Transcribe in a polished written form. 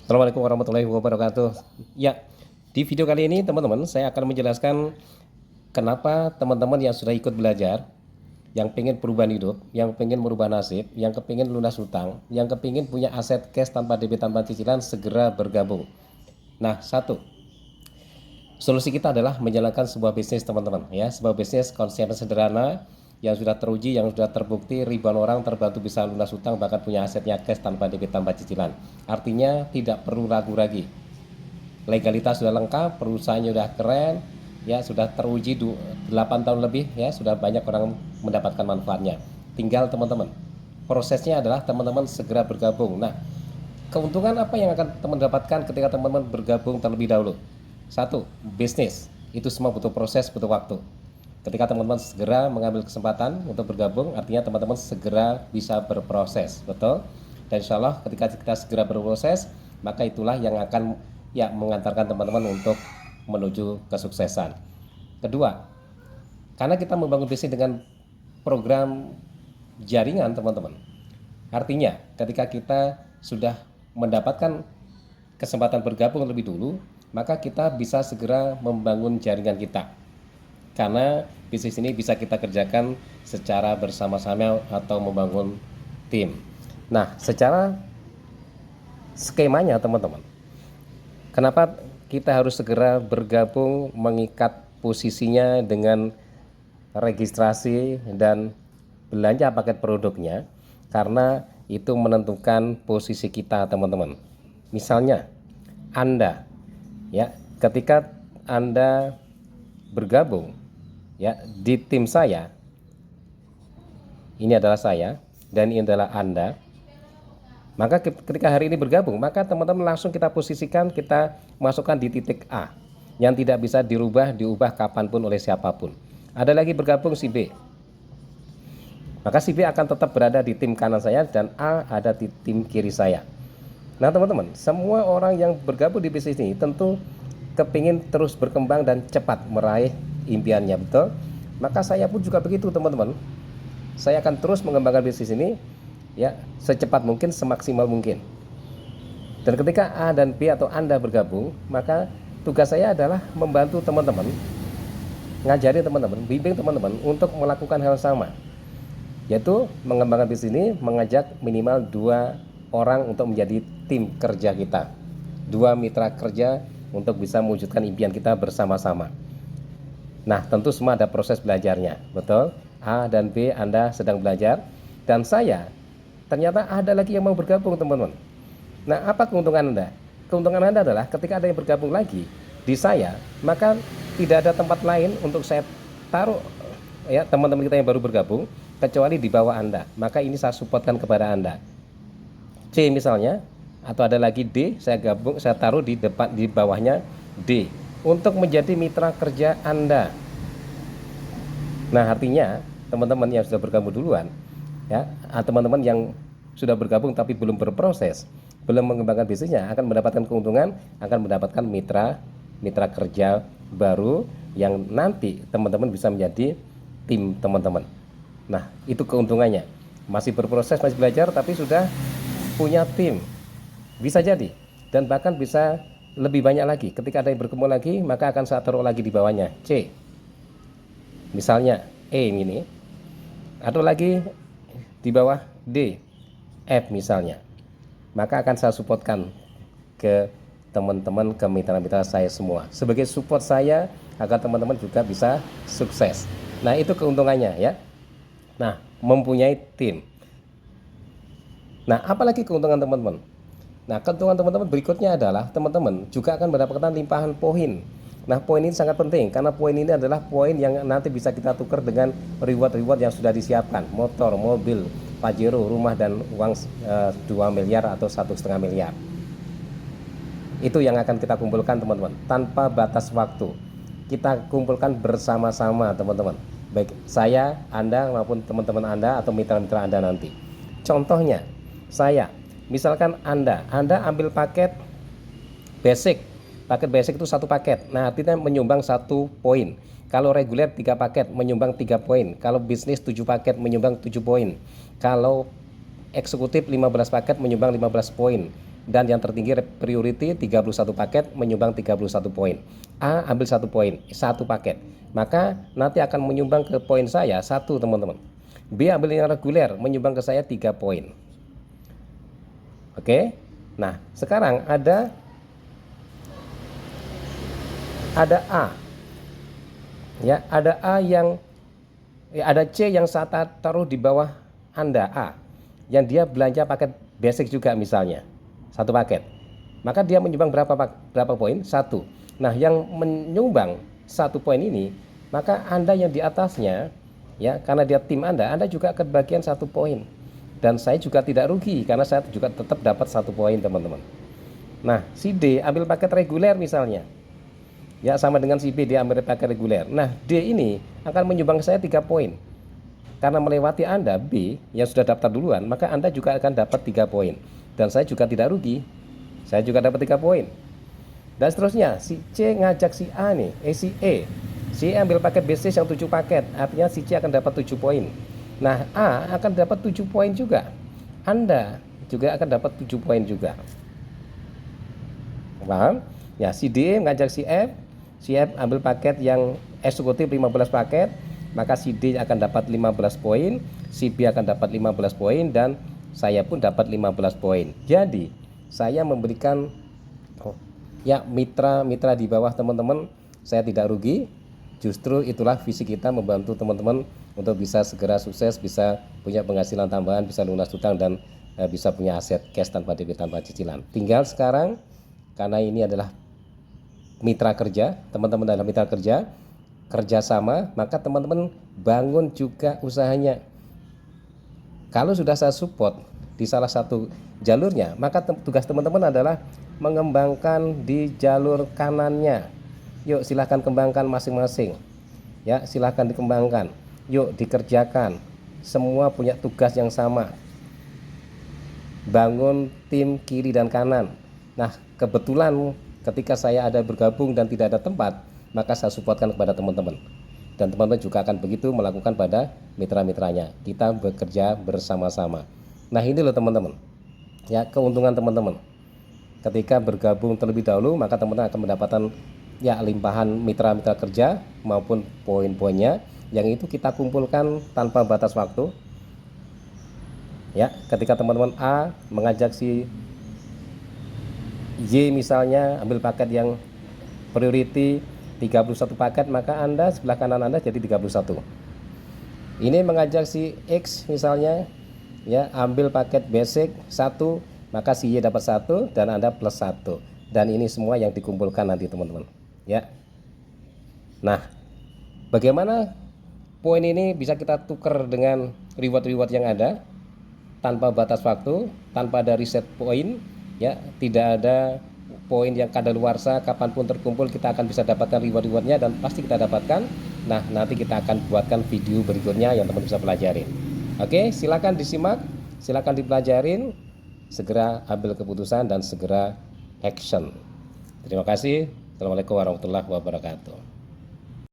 Assalamualaikum warahmatullahi wabarakatuh. Ya, di video kali ini teman-teman saya akan menjelaskan kenapa teman-teman yang sudah ikut belajar, yang pengen perubahan hidup, yang pengen merubah nasib, yang kepingin lunas hutang, yang kepingin punya aset cash tanpa DP tanpa cicilan segera bergabung. Nah, satu, solusi kita adalah menjalankan sebuah bisnis teman-teman ya, sebuah bisnis konsepnya sederhana yang sudah teruji, yang sudah terbukti ribuan orang terbantu bisa lunas hutang bahkan punya asetnya cash tanpa DP tanpa cicilan. Artinya tidak perlu ragu lagi. Legalitas sudah lengkap, perusahaannya sudah keren, ya sudah teruji 8 tahun lebih ya, sudah banyak orang mendapatkan manfaatnya. Tinggal teman-teman, prosesnya adalah teman-teman segera bergabung. Nah, keuntungan apa yang akan teman dapatkan ketika teman-teman bergabung terlebih dahulu? Satu, bisnis. Itu semua butuh proses, butuh waktu. Ketika teman-teman segera mengambil kesempatan untuk bergabung, artinya teman-teman segera bisa berproses, betul? Dan insya Allah ketika kita segera berproses, maka itulah yang akan ya mengantarkan teman-teman untuk menuju kesuksesan. Kedua, karena kita membangun bisnis dengan program jaringan teman-teman, artinya ketika kita sudah mendapatkan kesempatan bergabung lebih dulu, maka kita bisa segera membangun jaringan kita, karena bisnis ini bisa kita kerjakan secara bersama-sama atau membangun tim. Nah, secara skemanya teman-teman, kenapa kita harus segera bergabung, mengikat posisinya dengan registrasi dan belanja paket produknya? Karena itu menentukan posisi kita teman-teman. Misalnya Anda ya, ketika Anda bergabung ya di tim saya, ini adalah saya dan ini adalah Anda, maka ketika hari ini bergabung, maka teman-teman langsung kita posisikan, kita masukkan di titik A yang tidak bisa diubah kapanpun oleh siapapun. Ada lagi bergabung si B, maka si B akan tetap berada di tim kanan saya dan A ada di tim kiri saya. Nah teman-teman, semua orang yang bergabung di bisnis ini tentu kepingin terus berkembang dan cepat meraih impiannya, betul? Maka saya pun juga begitu teman-teman. Saya akan terus mengembangkan bisnis ini ya secepat mungkin, semaksimal mungkin. Dan ketika A dan B atau Anda bergabung, maka tugas saya adalah membantu teman-teman, ngajarin teman-teman, bimbing teman-teman untuk melakukan hal sama, yaitu mengembangkan bisnis ini, mengajak minimal 2 orang untuk menjadi tim kerja kita, 2 mitra kerja untuk bisa mewujudkan impian kita bersama-sama. Nah, tentu semua ada proses belajarnya, betul? A dan B Anda sedang belajar, dan saya ternyata ada lagi yang mau bergabung teman-teman. Nah, apa keuntungan Anda? Keuntungan Anda adalah ketika ada yang bergabung lagi di saya, maka tidak ada tempat lain untuk saya taruh ya teman-teman kita yang baru bergabung kecuali di bawah Anda. Maka ini saya supportkan kepada Anda. C misalnya, atau ada lagi D, saya taruh di depan, di bawahnya D untuk menjadi mitra kerja Anda. Nah, artinya teman-teman yang sudah bergabung duluan ya, teman-teman yang sudah bergabung tapi belum berproses, belum mengembangkan bisnisnya, akan mendapatkan keuntungan, akan mendapatkan mitra kerja baru yang nanti teman-teman bisa menjadi tim teman-teman. Nah, itu keuntungannya. Masih berproses, masih belajar, tapi sudah punya tim. Bisa jadi, dan bahkan bisa lebih banyak lagi. Ketika ada yang bertemu lagi, maka akan saya taruh lagi di bawahnya C. Misalnya E ini, atau lagi di bawah D, F misalnya. Maka akan saya supportkan ke teman-teman, ke mitra-mitra saya semua, sebagai support saya agar teman-teman juga bisa sukses. Nah, itu keuntungannya ya. Nah, mempunyai tim. Nah, apalagi keuntungan teman-teman? Nah, keuntungan teman-teman berikutnya adalah teman-teman juga akan mendapatkan limpahan poin. Nah, poin ini sangat penting karena poin ini adalah poin yang nanti bisa kita tukar dengan reward-reward yang sudah disiapkan, motor, mobil, Pajero, rumah, dan uang 2 miliar atau 1,5 miliar. Itu yang akan kita kumpulkan teman-teman, tanpa batas waktu. Kita kumpulkan bersama-sama teman-teman, baik saya, Anda maupun teman-teman Anda atau mitra-mitra Anda nanti. Contohnya, saya, misalkan Anda ambil paket basic itu 1 paket. Nah, artinya menyumbang 1 poin. Kalau reguler 3 paket menyumbang 3 poin. Kalau bisnis 7 paket menyumbang 7 poin. Kalau eksekutif 15 paket menyumbang 15 poin. dan yang tertinggi priority 31 paket menyumbang 31 poin. A ambil 1 poin, 1 paket. Maka nanti akan menyumbang ke poin saya 1 teman-teman. B ambil yang reguler menyumbang ke saya 3 poin. Oke. Nah, sekarang ada A. Ya, ada A yang ada C yang saya taruh di bawah Anda A. Yang dia belanja paket basic juga misalnya. 1 paket. Maka dia menyumbang berapa poin? 1. Nah, yang menyumbang 1 poin ini, maka Anda yang di atasnya ya, karena dia tim Anda juga kebagian 1 poin. Dan saya juga tidak rugi karena saya juga tetap dapat 1 poin, teman-teman. Nah, si D ambil paket reguler misalnya. Ya, sama dengan si B dia ambil paket reguler. Nah, D ini akan menyumbang saya 3 poin. Karena melewati Anda B yang sudah daftar duluan, maka Anda juga akan dapat 3 poin. Dan saya juga tidak rugi. Saya juga dapat 3 poin. Dan seterusnya, si C ngajak si A nih, si E. Si E ambil paket bisnis yang 7 paket, artinya si C akan dapat 7 poin. Nah, A akan dapat 7 poin juga. Anda juga akan dapat 7 poin juga. Paham? Ya, si D ngajak si F. Si F ambil paket yang eksekutif 15 paket, maka si D akan dapat 15 poin, si B akan dapat 15 poin, dan saya pun dapat 15 poin. Jadi, saya memberikan ya mitra-mitra di bawah teman-teman, saya tidak rugi. Justru itulah visi kita, membantu teman-teman untuk bisa segera sukses, bisa punya penghasilan tambahan, bisa lunas hutang, dan bisa punya aset cash tanpa debit, tanpa cicilan. Tinggal sekarang, karena ini adalah mitra kerja, teman-teman adalah mitra kerja, kerjasama, maka teman-teman bangun juga usahanya. Kalau sudah saya support di salah satu jalurnya, maka tugas teman-teman adalah mengembangkan di jalur kanannya. Yuk silahkan kembangkan masing-masing. Ya, silahkan dikembangkan. Yuk dikerjakan. Semua punya tugas yang sama. Bangun tim kiri dan kanan. Nah, kebetulan ketika saya ada bergabung dan tidak ada tempat, maka saya supportkan kepada teman-teman. Dan teman-teman juga akan begitu melakukan pada mitra-mitranya. Kita bekerja bersama-sama. Nah, ini loh teman-teman. Ya, keuntungan teman-teman. Ketika bergabung terlebih dahulu, maka teman-teman akan mendapatkan ya limpahan mitra-mitra kerja maupun poin-poinnya yang itu kita kumpulkan tanpa batas waktu. Ya, ketika teman-teman A mengajak si Y misalnya ambil paket yang priority 31 paket, maka Anda sebelah kanan Anda jadi 31. Ini mengajak si X misalnya ya ambil paket basic 1, maka si Y dapat 1 dan Anda plus 1. Dan ini semua yang dikumpulkan nanti teman-teman. Ya. Nah, bagaimana poin ini bisa kita tukar dengan reward-reward yang ada tanpa batas waktu, tanpa ada reset poin. Ya, tidak ada poin yang kadaluarsa, kapanpun terkumpul kita akan bisa dapatkan reward-rewardnya dan pasti kita dapatkan. Nah, nanti kita akan buatkan video berikutnya yang teman bisa pelajarin. Oke, silakan disimak, silakan dipelajarin, segera ambil keputusan dan segera action. Terima kasih. Assalamualaikum warahmatullahi wabarakatuh.